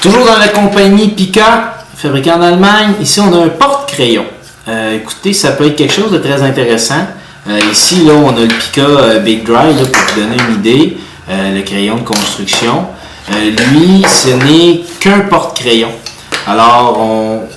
Toujours dans la compagnie Pika, fabriqué en Allemagne. Ici, on a un porte-crayon. Écoutez, ça peut être quelque chose de très intéressant. Ici, là, on a le Pika Big Dry, là, pour vous donner une idée. Le crayon de construction. Lui, ce n'est qu'un porte-crayon. Alors,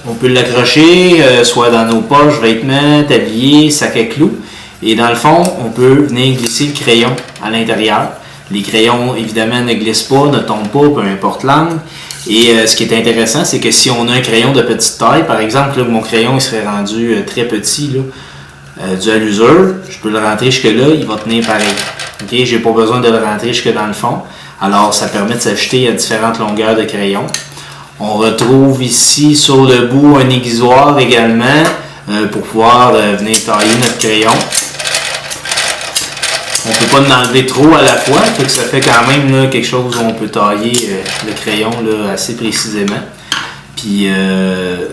on peut l'accrocher soit dans nos poches, vêtements, tabliers, sacs à clous. Et dans le fond, on peut venir glisser le crayon à l'intérieur. Les crayons, évidemment, ne glissent pas, ne tombent pas, peu importe l'angle. Et ce qui est intéressant, c'est que si on a un crayon de petite taille, par exemple, là, mon crayon il serait rendu très petit, là, dû à l'usure, je peux le rentrer jusque-là, il va tenir pareil. Okay? Je n'ai pas besoin de le rentrer jusque dans le fond. Alors, ça permet de s'ajuster à différentes longueurs de crayon. On retrouve ici sur le bout un aiguisoir également pour pouvoir venir tailler notre crayon. On ne peut pas en enlever trop à la fois, fait que ça fait quand même là, quelque chose où on peut tailler le crayon là, assez précisément. Puis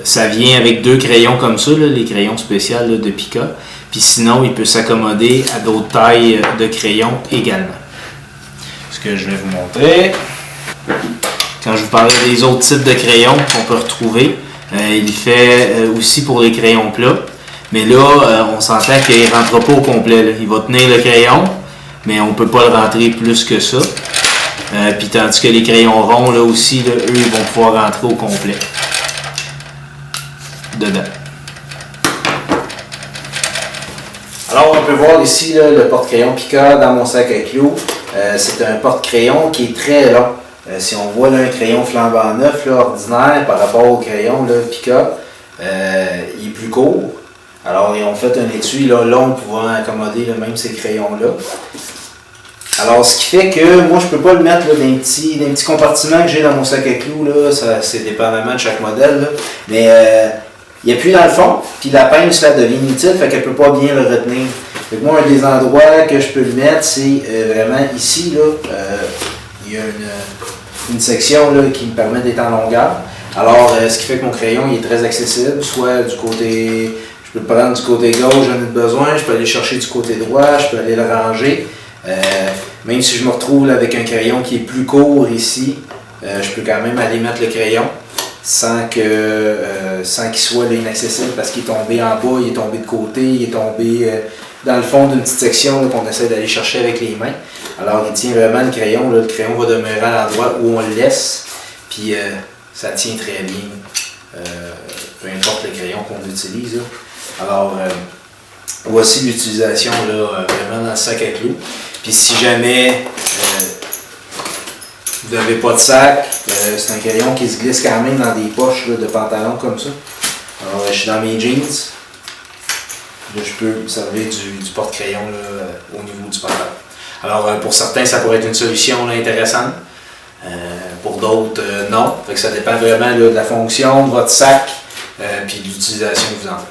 ça vient avec deux crayons comme ça, là, les crayons spéciaux là, de Pika. Puis sinon, il peut s'accommoder à d'autres tailles de crayons également. Ce que je vais vous montrer. Quand je vous parlais des autres types de crayons qu'on peut retrouver, il fait aussi pour les crayons plats. Mais là, on s'entend qu'il ne rentre pas au complet. Là. Il va tenir le crayon, mais on ne peut pas le rentrer plus que ça. Puis tandis que les crayons ronds, là aussi, là, eux, ils vont pouvoir rentrer au complet. Dedans. Alors, on peut voir ici là, le porte-crayon Pika dans mon sac à clous. C'est un porte-crayon qui est très long. Si on voit là, un crayon flambant neuf, là, ordinaire, par rapport au crayon là, Pika, il est plus court. Alors, ils ont fait un étui là, long pour pouvoir accommoder là, même ces crayons-là. Alors, ce qui fait que moi, je ne peux pas le mettre là, dans un petit compartiment que j'ai dans mon sac à clous. Là, c'est dépendamment de chaque modèle. Là. Mais il appuie dans le fond, puis la pince là, devient inutile, fait qu'elle ne peut pas bien le retenir. Fait que moi, un des endroits que je peux le mettre, c'est vraiment ici. Là, il y a une section là, qui me permet d'être en longueur. Alors, ce qui fait que mon crayon il est très accessible, soit du côté... Je peux le prendre du côté gauche, j'en ai besoin, je peux aller chercher du côté droit, je peux aller le ranger. Même si je me retrouve là, avec un crayon qui est plus court ici, je peux quand même aller mettre le crayon sans qu'il soit là, inaccessible parce qu'il est tombé en bas, il est tombé de côté, il est tombé dans le fond d'une petite section qu'on essaie d'aller chercher avec les mains. Alors il tient vraiment le crayon, là, le crayon va demeurer à l'endroit où on le laisse, puis ça tient très bien, peu importe le crayon qu'on utilise. Là. Alors, voici l'utilisation vraiment dans le sac à clous. Puis si jamais vous n'avez pas de sac, c'est un crayon qui se glisse quand même dans des poches là, de pantalon comme ça. Alors, je suis dans mes jeans. Là, je peux me servir du porte-crayon au niveau du pantalon. Alors, pour certains, ça pourrait être une solution là, intéressante. Pour d'autres, non. Fait que ça dépend vraiment là, de la fonction de votre sac puis de l'utilisation que vous en faites.